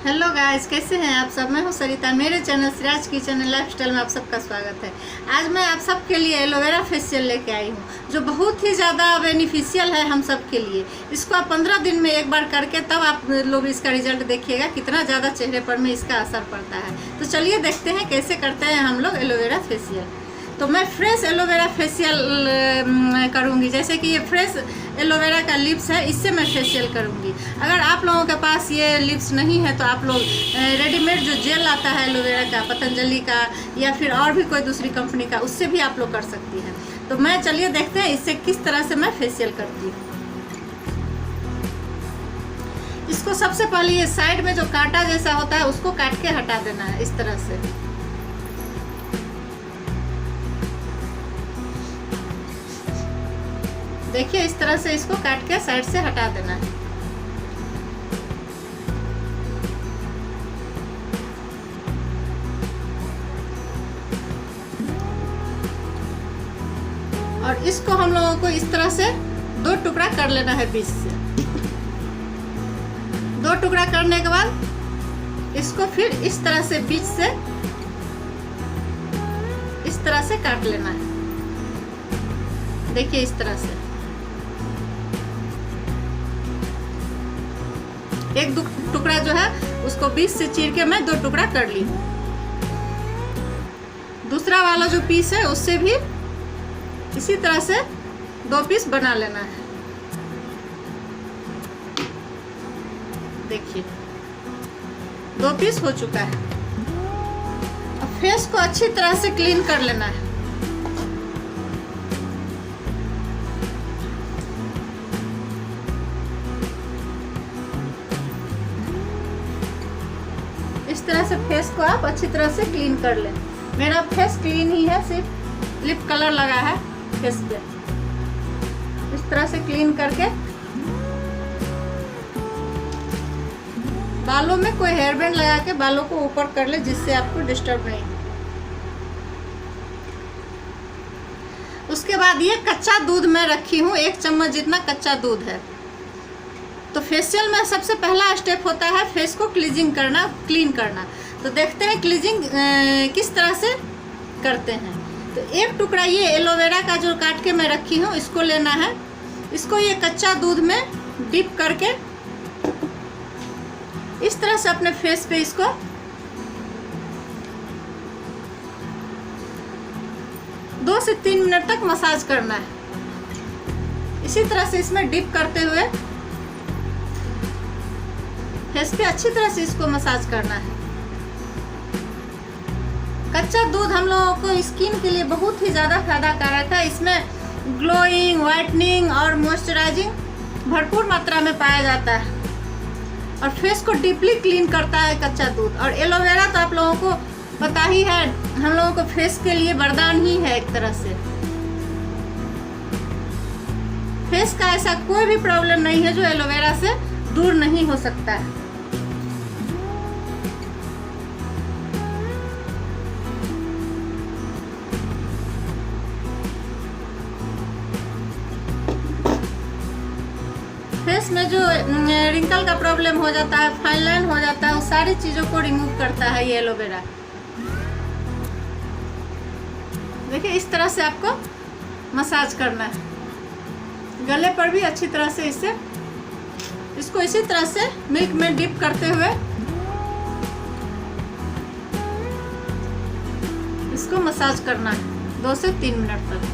Hello guys, कैसे हैं आप सब। मैं हूं सरिता। मेरे channel Siraj kitchen and lifestyle में आप सबका स्वागत है। आज मैं आप सबके लिए एलोवेरा फेशियल लेके आई हूं, जो बहुत ही ज़्यादा बेनिफिशियल है हम सब के लिए। इसको आप 15 दिन में एक बार करके तब आप लोग इसका रिजल्ट देखिएगा, कितना ज़्यादा चेहरे पर में इसका असर पड़ता है। तो चलिए देखते हैं कैसे करते हैं हम लोग एलोवेरा फेशियल। तो मैं फ्रेश एलोवेरा फेशियल करूँगी, जैसे कि ये फ्रेश एलोवेरा का लिप्स है, इससे मैं फेशियल करूँगी। अगर आप लोगों के पास ये लिप्स नहीं है तो आप लोग रेडीमेड जो जेल आता है एलोवेरा का, पतंजलि का या फिर और भी कोई दूसरी कंपनी का, उससे भी आप लोग कर सकती हैं। तो मैं चलिए देखते हैं इससे किस तरह से मैं फेशियल करती हूँ। इसको सबसे पहले ये साइड में जो कांटा जैसा होता है उसको काट के हटा देना है, इस तरह से। देखिए इस तरह से इसको काट के साइड से हटा देना है। और इसको हम लोगों को इस तरह से 2 टुकड़ा कर लेना है बीच से। 2 टुकड़ा करने के बाद इसको फिर इस तरह से बीच से इस तरह से काट लेना है। देखिए इस तरह से एक टुकड़ा जो है उसको बीच से चीर के मैं 2 टुकड़ा कर ली हूँ। दूसरा वाला जो पीस है उससे भी इसी तरह से 2 पीस बना लेना है। देखिए 2 पीस हो चुका है। अब फेस को अच्छी तरह से क्लीन कर लेना है। इस तरह से फेस को आप अच्छी तरह से क्लीन कर लें। मेरा फेस क्लीन ही है, सिर्फ लिप कलर लगा है फेस पे। इस तरह से क्लीन करके बालों में कोई हेयर बैंड लगा के बालों को ऊपर कर ले, जिससे आपको डिस्टर्ब नहीं हो। उसके बाद ये कच्चा दूध मैं रखी हूँ, 1 चम्मच जितना कच्चा दूध है। तो फेशियल में सबसे पहला स्टेप होता है फेस को क्लीजिंग करना, क्लीन करना। तो देखते हैं क्लीजिंग किस तरह से करते हैं। तो 1 टुकड़ा ये एलोवेरा का जो काट के मैं रखी हूँ इसको लेना है। इसको ये कच्चा दूध में डिप करके इस तरह से अपने फेस पे इसको दो से 3 मिनट तक मसाज करना है। इसी तरह से इसमें डिप करते हुए फेस पे अच्छी तरह से इसको मसाज करना है। कच्चा दूध हम लोगों को स्किन के लिए बहुत ही ज़्यादा फायदा कारक है। इसमें ग्लोइंग, वाइटनिंग और मॉइस्चराइजिंग भरपूर मात्रा में पाया जाता है और फेस को डीपली क्लीन करता है कच्चा दूध। और एलोवेरा तो आप लोगों को पता ही है, हम लोगों को फेस के लिए वरदान ही है एक तरह से। फेस का ऐसा कोई भी प्रॉब्लम नहीं है जो एलोवेरा से दूर नहीं हो सकता है। फेस में जो रिंकल का प्रॉब्लम हो जाता है, फाइन लाइन हो जाता है, उस सारी चीज़ों को रिमूव करता है ये एलोवेरा। देखिए इस तरह से आपको मसाज करना है। गले पर भी अच्छी तरह से इसको इसी तरह से मिल्क में डिप करते हुए इसको मसाज करना है 2 से 3 मिनट तक।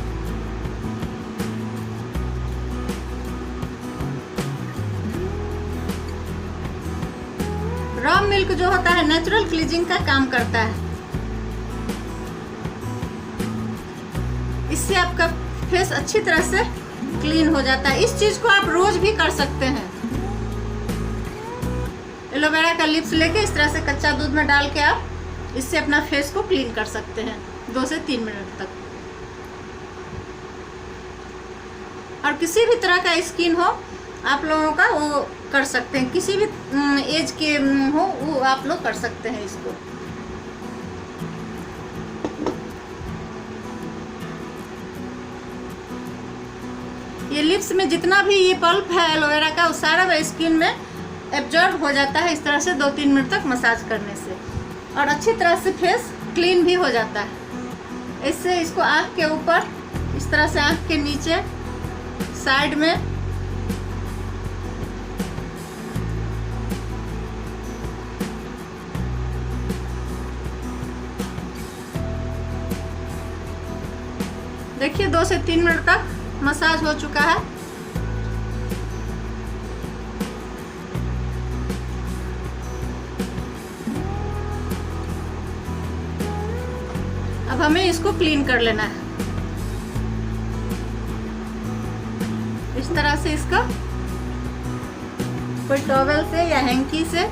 रॉ मिल्क जो होता है नेचुरल क्लीजिंग का काम करता है। इससे आपका फेस अच्छी तरह से क्लीन हो जाता है। इस चीज को आप रोज भी कर सकते हैं। एलोवेरा का लिप्स लेके इस तरह से कच्चा दूध में डाल के आप इससे अपना फेस को क्लीन कर सकते हैं 2 से 3 मिनट तक। और किसी भी तरह का स्किन हो आप लोगों का वो कर सकते हैं, किसी भी एज के हो वो आप लोग कर सकते हैं इसको। ये लिप्स में जितना भी ये पल्प है एलोवेरा का, वो सारा स्किन में एब्जॉर्ब हो जाता है इस तरह से 2-3 मिनट तक मसाज करने से, और अच्छी तरह से फेस क्लीन भी हो जाता है। इससे इसको आँख के ऊपर, इस तरह से आँख के नीचे, साइड में, देखिए 2 से 3 मिनट तक मसाज हो चुका है। अब हमें इसको क्लीन कर लेना है इस तरह से। इसका कोई टॉवेल से या हैंकी से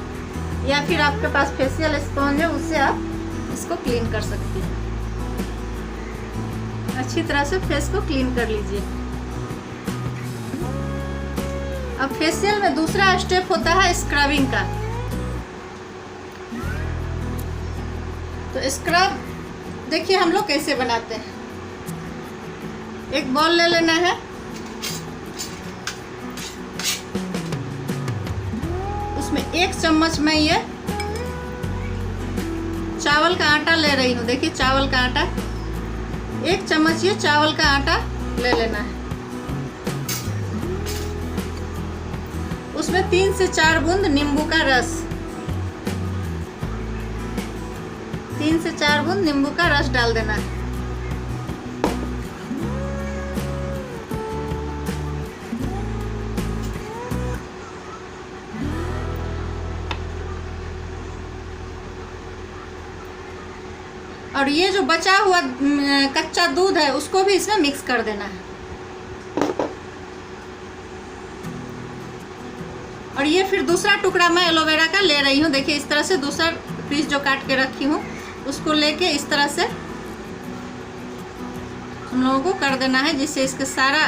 या फिर आपके पास फेशियल स्पॉन्ज है उससे आप इसको क्लीन कर सकते हैं। अच्छी तरह से फेस को क्लीन कर लीजिए। अब फेशियल में दूसरा स्टेप होता है स्क्रबिंग का। तो स्क्रब देखिए हम लोग कैसे बनाते हैं। एक बॉल ले लेना है, उसमें 1 चम्मच मैं ये चावल का आटा ले रही हूँ। देखिए चावल का आटा, 1 चम्मच ये चावल का आटा ले लेना है। उसमें 3 से 4 बूंद नींबू का रस, 3 से 4 बूंद नींबू का रस डाल देना है। और ये जो बचा हुआ कच्चा दूध है उसको भी इसमें मिक्स कर देना है। और ये फिर दूसरा टुकड़ा मैं एलोवेरा का ले रही हूँ। देखिए इस तरह से दूसरा पीस जो काट के रखी हूँ उसको लेके इस तरह से हम लोगों को कर देना है, जिससे इसके सारा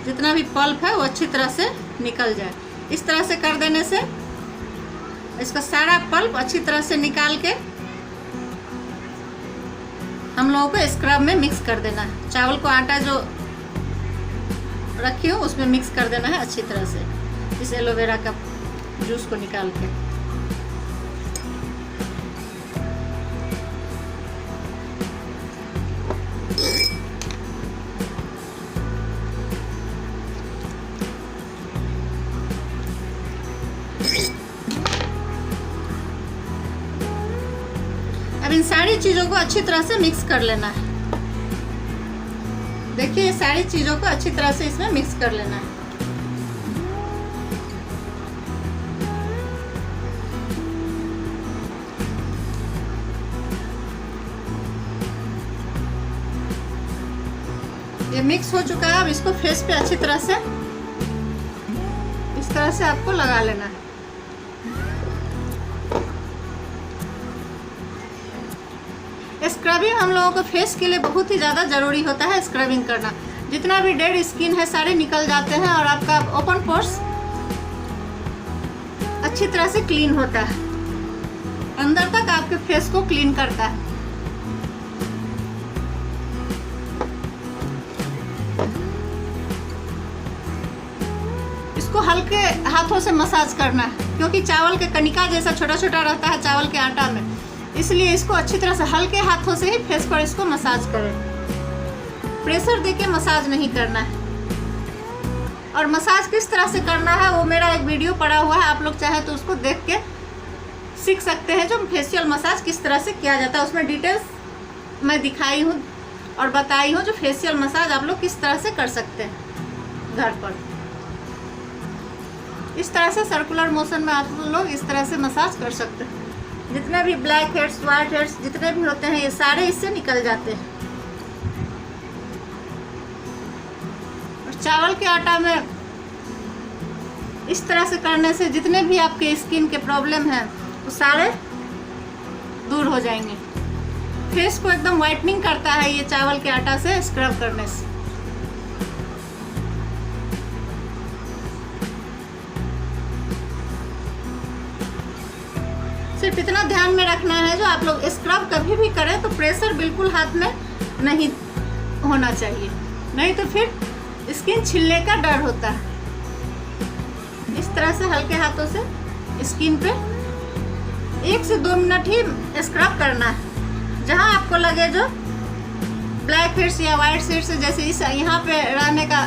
जितना भी पल्प है वो अच्छी तरह से निकल जाए। इस तरह से कर देने से इसका सारा पल्प अच्छी तरह से निकाल के हम लोगों को स्क्रब में मिक्स कर देना है। चावल को आटा जो रखी हूँ उसमें मिक्स कर देना है अच्छी तरह से, इस एलोवेरा का जूस को निकाल के। अब इन सारी चीज़ों को अच्छी तरह से मिक्स कर लेना है। देखिए ये सारी चीज़ों को अच्छी तरह से इसमें मिक्स कर लेना है। ये मिक्स हो चुका है। अब इसको फेस पे अच्छी तरह से इस तरह से आपको लगा लेना है। स्क्रबिंग हम लोगों को फेस के लिए बहुत ही ज़्यादा ज़रूरी होता है। स्क्रबिंग करना, जितना भी डेड स्किन है सारे निकल जाते हैं और आपका ओपन पोर्स अच्छी तरह से क्लीन होता है, अंदर तक आपके फेस को क्लीन करता है। इसको हल्के हाथों से मसाज करना है, क्योंकि चावल के कनिका जैसा छोटा छोटा रहता है चावल के आटा में, इसलिए इसको अच्छी तरह से हल्के हाथों से ही फेस पर इसको मसाज करें। प्रेशर देके मसाज नहीं करना है। और मसाज किस तरह से करना है वो मेरा एक वीडियो पड़ा हुआ है, आप लोग चाहे तो उसको देख के सीख सकते हैं, जो फेशियल मसाज किस तरह से किया जाता है। उसमें डिटेल्स मैं दिखाई हूँ और बताई हूँ जो फेशियल मसाज आप लोग किस तरह से कर सकते हैं घर पर। इस तरह से सर्कुलर मोशन में आप लोग इस तरह से मसाज कर सकते हैं। जितने भी ब्लैक हेड्स, वाइट हेड्स जितने भी होते हैं ये सारे इससे निकल जाते हैं। और चावल के आटा में इस तरह से करने से जितने भी आपके स्किन के प्रॉब्लम हैं वो सारे दूर हो जाएंगे। फेस को एकदम वाइटनिंग करता है ये चावल के आटा से स्क्रब करने से। सिर्फ इतना ध्यान में रखना है, जो आप लोग स्क्रब कभी भी करें तो प्रेशर बिल्कुल हाथ में नहीं होना चाहिए, नहीं तो फिर स्किन छिलने का डर होता है। इस तरह से हल्के हाथों से स्किन पे 1 से 2 मिनट ही स्क्रब करना है। जहाँ आपको लगे जो ब्लैक हेड्स या वाइट हेड्स, जैसे इस यहाँ पे रहने का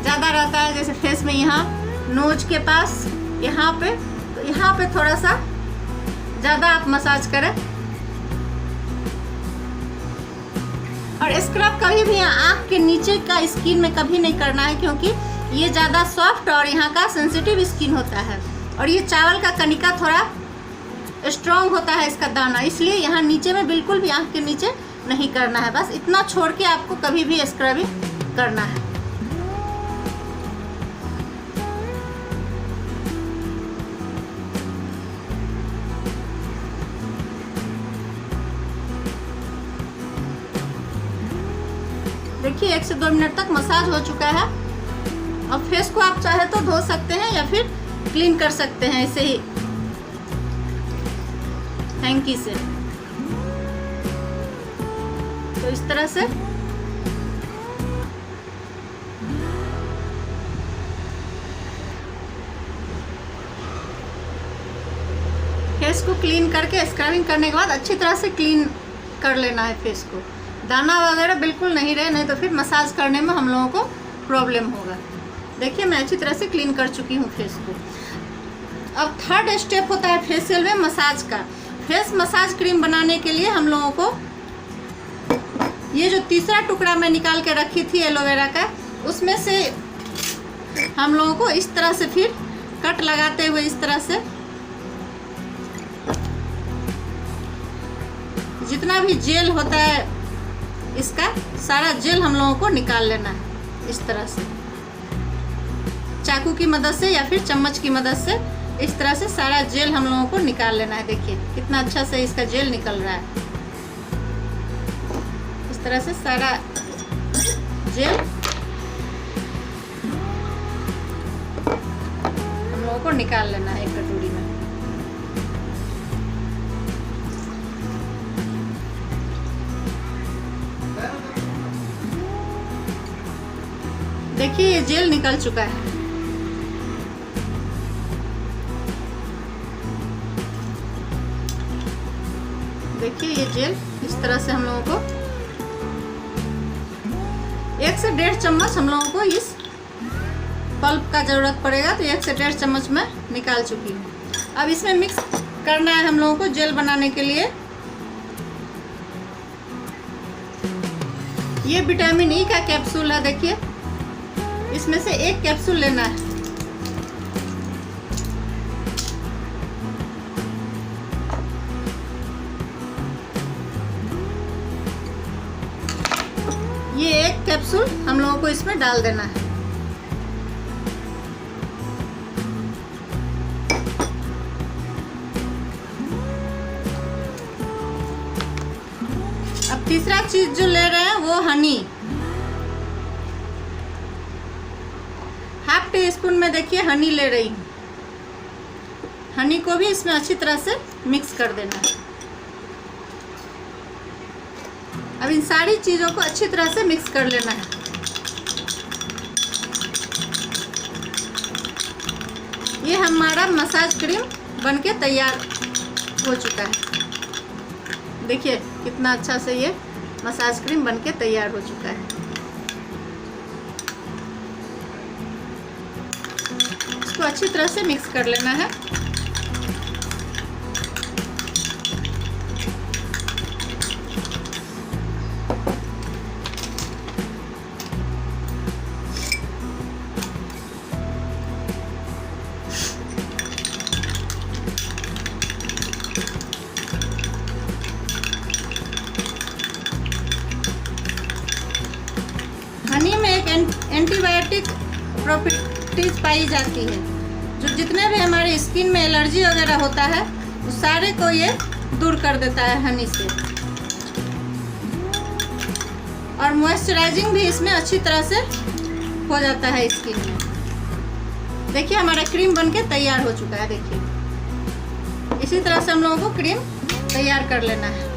ज़्यादा रहता है, जैसे फेस में यहाँ नोज के पास यहाँ पे, तो यहाँ पे थोड़ा सा ज़्यादा आप मसाज करें। और स्क्रब कभी भी आँख के नीचे का स्किन में कभी नहीं करना है, क्योंकि ये ज़्यादा सॉफ्ट और यहाँ का सेंसिटिव स्किन होता है। और ये चावल का कनिका थोड़ा स्ट्रॉन्ग होता है इसका दाना, इसलिए यहाँ नीचे में बिल्कुल भी आँख के नीचे नहीं करना है। बस इतना छोड़ के आपको कभी भी स्क्रबिंग करना है। देखिए 1 से 2 मिनट तक मसाज हो चुका है। अब फेस को आप चाहे तो धो सकते हैं या फिर क्लीन कर सकते हैं ऐसे ही हैंकी से। तो इस तरह से फेस को क्लीन करके स्क्रबिंग करने के बाद अच्छी तरह से क्लीन कर लेना है फेस को। दाना वगैरह बिल्कुल नहीं रहे, नहीं तो फिर मसाज करने में हम लोगों को प्रॉब्लम होगा। देखिए मैं अच्छी तरह से क्लीन कर चुकी हूँ फेस को। अब थर्ड स्टेप होता है फेशियल में मसाज का। फेस मसाज क्रीम बनाने के लिए हम लोगों को ये जो तीसरा टुकड़ा मैं निकाल के रखी थी एलोवेरा का, उसमें से हम लोगों को इस तरह से फिर कट लगाते हुए इस तरह से जितना भी जेल होता है इसका सारा जेल हम लोगों को निकाल लेना है। इस तरह से चाकू की मदद से या फिर चम्मच की मदद से इस तरह से सारा जेल हम लोगों को निकाल लेना है। देखिए कितना अच्छा से इसका जेल निकल रहा है। इस तरह से सारा जेल हम लोगों को निकाल लेना है एक कटोरी में। देखिए ये जेल निकल चुका है। देखिए ये जेल इस तरह से हम लोगों को 1 से 1.5 चम्मच हम लोगों को इस पल्प का ज़रूरत पड़ेगा, तो 1 से 1.5 चम्मच मैं निकाल चुकी हूँ। अब इसमें मिक्स करना है हम लोगों को जेल बनाने के लिए। ये विटामिन ई का कैप्सूल है। देखिए इसमें से 1 कैप्सूल लेना है। ये 1 कैप्सूल हम लोगों को इसमें डाल देना है। अब तीसरा चीज जो ले रहे हैं वो हनी। 1/2 टीस्पून में देखिए हनी ले रही हूँ। हनी को भी इसमें अच्छी तरह से मिक्स कर देना है। अब इन सारी चीज़ों को अच्छी तरह से मिक्स कर लेना है। ये हमारा मसाज क्रीम बनके तैयार हो चुका है। देखिए कितना अच्छा से ये मसाज क्रीम बनके तैयार हो चुका है। इसको अच्छी तरह से मिक्स कर लेना है। हनी में एक एंटीबायोटिक प्रॉपर्टीज पाई जाती है, जो जितने भी हमारे स्किन में एलर्जी वगैरह होता है उस सारे को ये दूर कर देता है हनी से। और मॉइस्चराइजिंग भी इसमें अच्छी तरह से हो जाता है स्किन में। देखिए हमारा क्रीम बनके तैयार हो चुका है। देखिए इसी तरह से हम लोगों को क्रीम तैयार कर लेना है।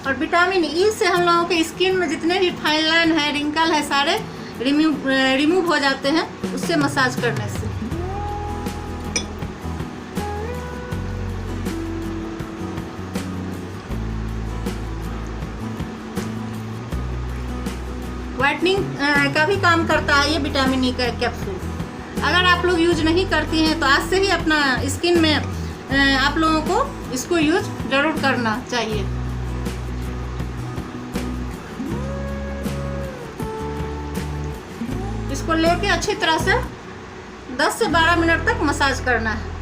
और विटामिन ई से हम लोगों के स्किन में जितने भी फाइन लाइन है, रिंकल है, सारे रिमूव हो जाते हैं उससे मसाज करने से। व्हाइटनिंग का भी काम करता है ये विटामिन ई का कैप्सूल। अगर आप लोग यूज नहीं करती हैं तो आज से ही अपना स्किन में आप लोगों को इसको यूज जरूर करना चाहिए। इसको लेके अच्छी तरह से 10 से 12 मिनट तक मसाज करना है।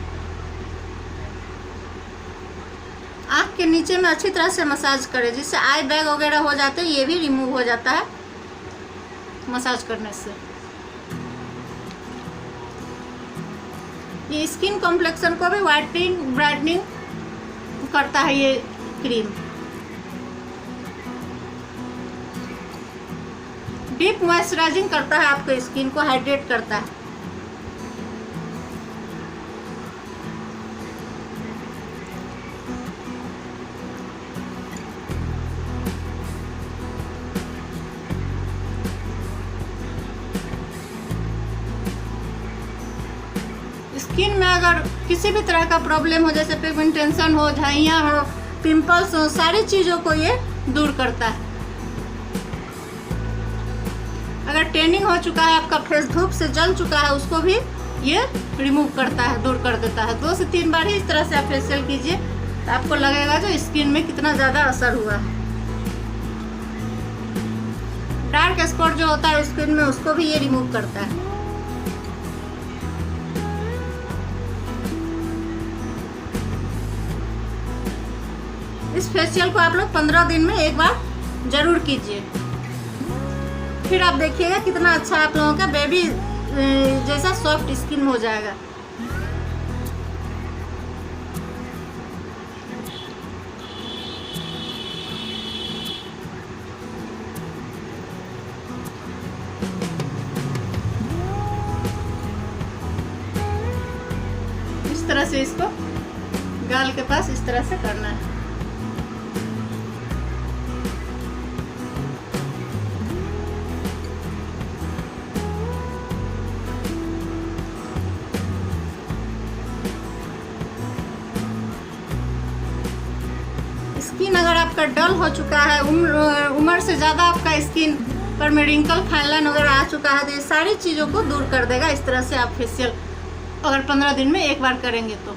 आँख के नीचे में अच्छी तरह से मसाज करें, जिससे आई बैग वगैरह हो जाते हैं, ये भी रिमूव हो जाता है मसाज करने से। ये स्किन कॉम्प्लेक्शन को भी वाइटनिंग ब्राइटनिंग करता है ये क्रीम। डीप मॉइस्चराइजिंग करता है, आपके स्किन को हाइड्रेट करता है। स्किन में अगर किसी भी तरह का प्रॉब्लम हो, जैसे पिगमेंटेशन हो, झाइयाँ हो, पिंपल्स हो, सारी चीज़ों को ये दूर करता है। अगर टैनिंग हो चुका है, आपका फेस धूप से जल चुका है, उसको भी ये रिमूव करता है, दूर कर देता है। 2 से 3 बार ही इस तरह से आप फेशियल कीजिए तो आपको लगेगा जो स्किन में कितना ज़्यादा असर हुआ है। डार्क स्पॉट जो होता है स्किन में, उसको भी ये रिमूव करता है। इस फेशियल को आप लोग 15 दिन में एक बार जरूर कीजिए, फिर आप देखिएगा कितना अच्छा आप लोगों का बेबी जैसा सॉफ्ट स्किन हो जाएगा। इस तरह से इसको गाल के पास इस तरह से करना है। स्किन अगर आपका डल हो चुका है, उम्र से ज़्यादा आपका स्किन पर में रिंकल, फाइन लाइन वगैरह आ चुका है, तो ये सारी चीज़ों को दूर कर देगा। इस तरह से आप फेशियल अगर 15 दिन में एक बार करेंगे तो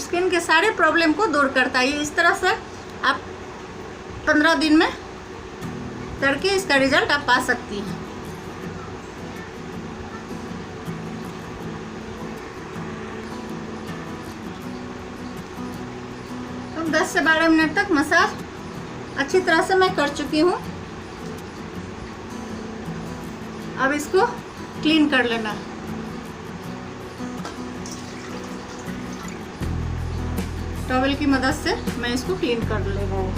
स्किन के सारे प्रॉब्लम को दूर करता है। इस तरह से आप 15 दिन में करके इसका रिजल्ट आप पा सकती हैं। तो 10 से 12 मिनट तक मसाज अच्छी तरह से मैं कर चुकी हूँ। अब इसको क्लीन कर लेना है। टॉवल की मदद से मैं इसको क्लीन कर ले रहा हूँ।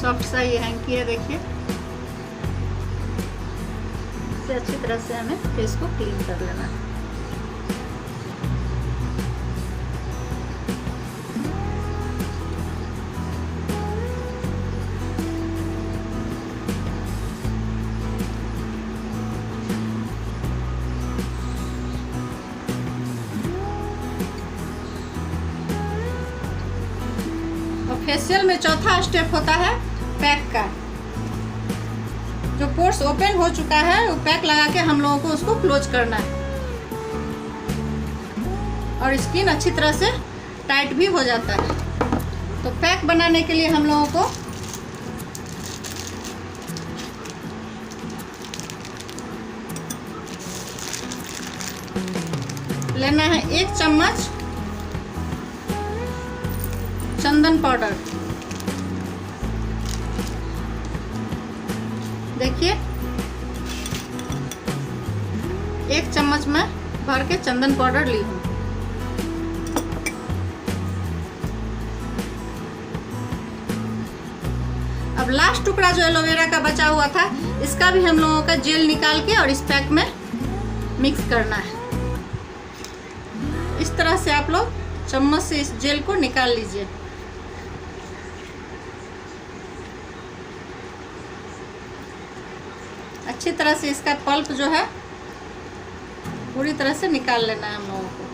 सॉफ्ट सा ये हैंकी है, देखिए। इसे अच्छी तरह से हमें फेस को क्लीन कर लेना है। फेशियल में चौथा स्टेप होता है पैक का। जो पोर्स ओपन हो चुका है वो पैक लगा के हम लोगों को उसको क्लोज करना है, और स्किन अच्छी तरह से टाइट भी हो जाता है। तो पैक बनाने के लिए हम लोगों को लेना है 1 चम्मच चंदन पाउडर। देखिए 1 चम्मच में भर के चंदन पाउडर ली हूँ। अब अब लास्ट टुकड़ा जो एलोवेरा का बचा हुआ था, इसका भी हम लोगों का जेल निकाल के और इस पैक में मिक्स करना है। इस तरह से आप लोग चम्मच से इस जेल को निकाल लीजिए। अच्छी तरह से इसका पल्प जो है पूरी तरह से निकाल लेना है हम लोगों को।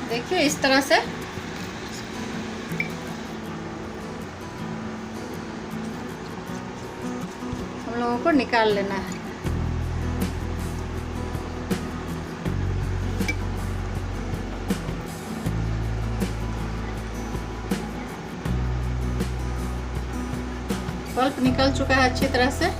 देखिए इस तरह से हम लोगों को निकाल लेना है। पल्प निकल चुका है अच्छी तरह से।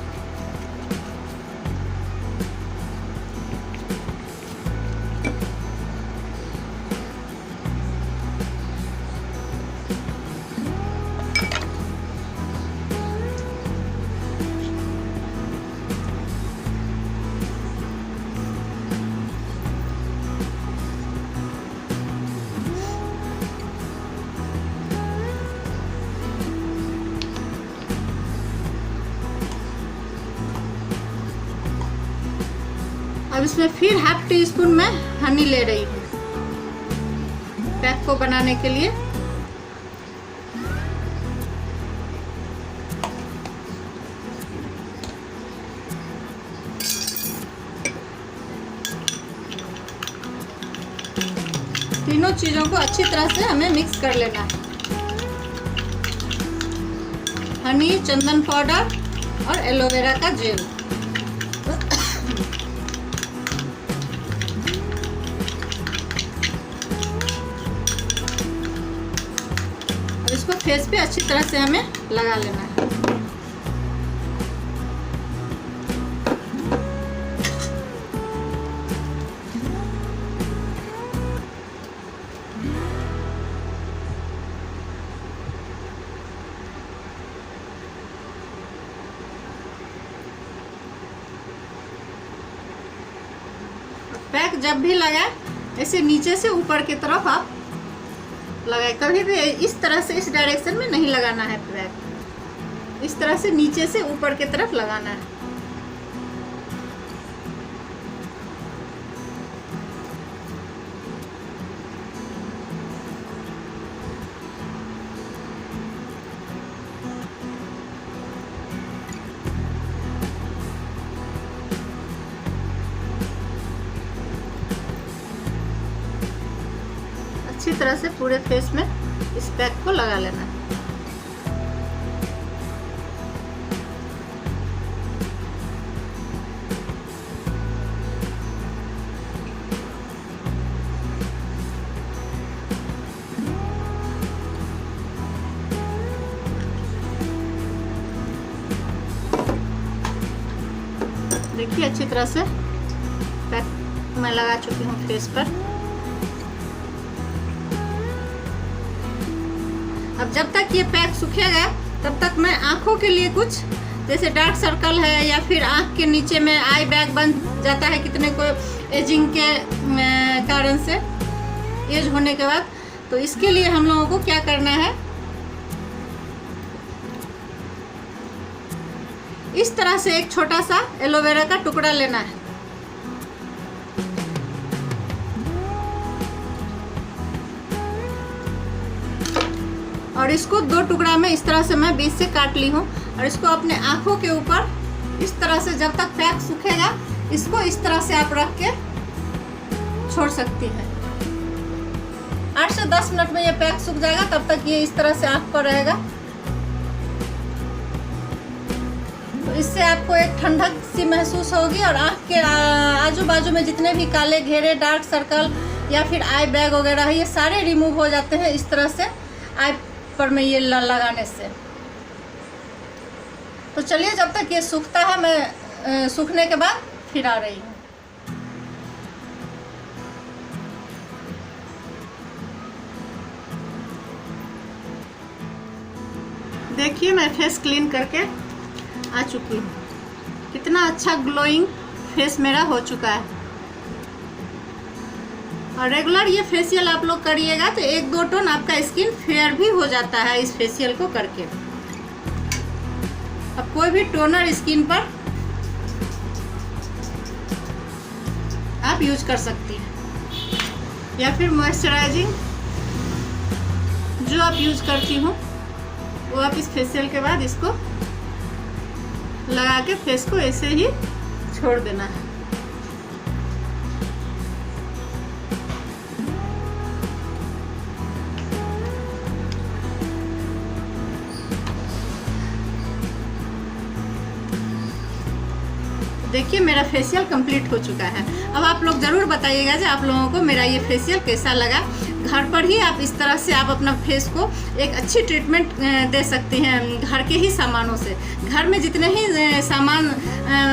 अब इसमें फिर ½ टीस्पून मैं हनी ले रही हूँ पैक को बनाने के लिए। तीनों चीजों को अच्छी तरह से हमें मिक्स कर लेना है। हनी, चंदन पाउडर और एलोवेरा का जेल। इसको फेस पे अच्छी तरह से हमें लगा लेना है। पैक जब भी लगाए ऐसे नीचे से ऊपर की तरफ आप लगाए, कभी भी इस तरह से इस डायरेक्शन में नहीं लगाना है पैक। इस तरह से नीचे से ऊपर की तरफ लगाना है। अच्छी तरह से पूरे फेस में इस पैक को लगा लेना है। देखिए अच्छी तरह से पैक मैं लगा चुकी हूँ फेस पर। अब जब तक ये पैक सूखेगा तब तक मैं आँखों के लिए कुछ, जैसे डार्क सर्कल है या फिर आँख के नीचे में आई बैग बन जाता है कितने को एजिंग के कारण से, एज होने के बाद, तो इसके लिए हम लोगों को क्या करना है, इस तरह से एक छोटा सा एलोवेरा का टुकड़ा लेना है। और इसको 2 टुकड़ा में इस तरह से मैं बीच से काट ली हूँ और इसको अपने आँखों के ऊपर इस तरह से, जब तक पैक सूखेगा इसको इस तरह से आप रख के छोड़ सकती हैं। 8 से 10 मिनट में ये पैक सूख जाएगा, तब तक ये इस तरह से आँख पर रहेगा। तो इससे आपको एक ठंडक सी महसूस होगी और आँख के आजू बाजू में जितने भी काले घेरे, डार्क सर्कल या फिर आई बैग वगैरह है, ये सारे रिमूव हो जाते हैं इस तरह से आई पर में ये लगाने से। तो चलिए जब तक ये सूखता है, मैं सूखने के बाद फिर आ रही हूँ। देखिए मैं फेस क्लीन करके आ चुकी हूँ। कितना अच्छा ग्लोइंग फेस मेरा हो चुका है। और रेगुलर ये फेशियल आप लोग करिएगा तो 1-2 टोन आपका स्किन फेयर भी हो जाता है इस फेशियल को करके। अब कोई भी टोनर स्किन पर आप यूज कर सकती हैं, या फिर मॉइस्चराइजिंग जो आप यूज करती हूँ वो आप इस फेशियल के बाद इसको लगा के फेस को ऐसे ही छोड़ देना है। देखिए मेरा फेशियल कंप्लीट हो चुका है। अब आप लोग ज़रूर बताइएगा कि आप लोगों को मेरा ये फेशियल कैसा लगा। घर पर ही आप इस तरह से आप अपना फेस को एक अच्छी ट्रीटमेंट दे सकती हैं घर के ही सामानों से। घर में जितने ही सामान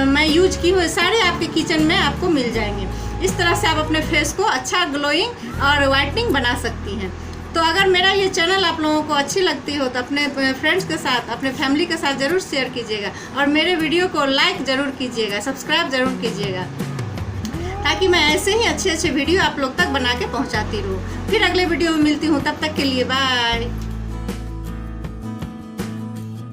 मैं यूज की हूँ सारे आपके किचन में आपको मिल जाएंगे। इस तरह से आप अपने फेस को अच्छा ग्लोइंग और वाइटनिंग बना सकती हैं। तो अगर मेरा ये चैनल आप लोगों को अच्छी लगती हो तो अपने फ्रेंड्स के साथ, अपने फैमिली के साथ ज़रूर शेयर कीजिएगा और मेरे वीडियो को लाइक ज़रूर कीजिएगा, सब्सक्राइब ज़रूर कीजिएगा, ताकि मैं ऐसे ही अच्छे अच्छे वीडियो आप लोग तक बना के पहुंचाती रहूँ। फिर अगले वीडियो में मिलती हूँ, तब तक के लिए बाय।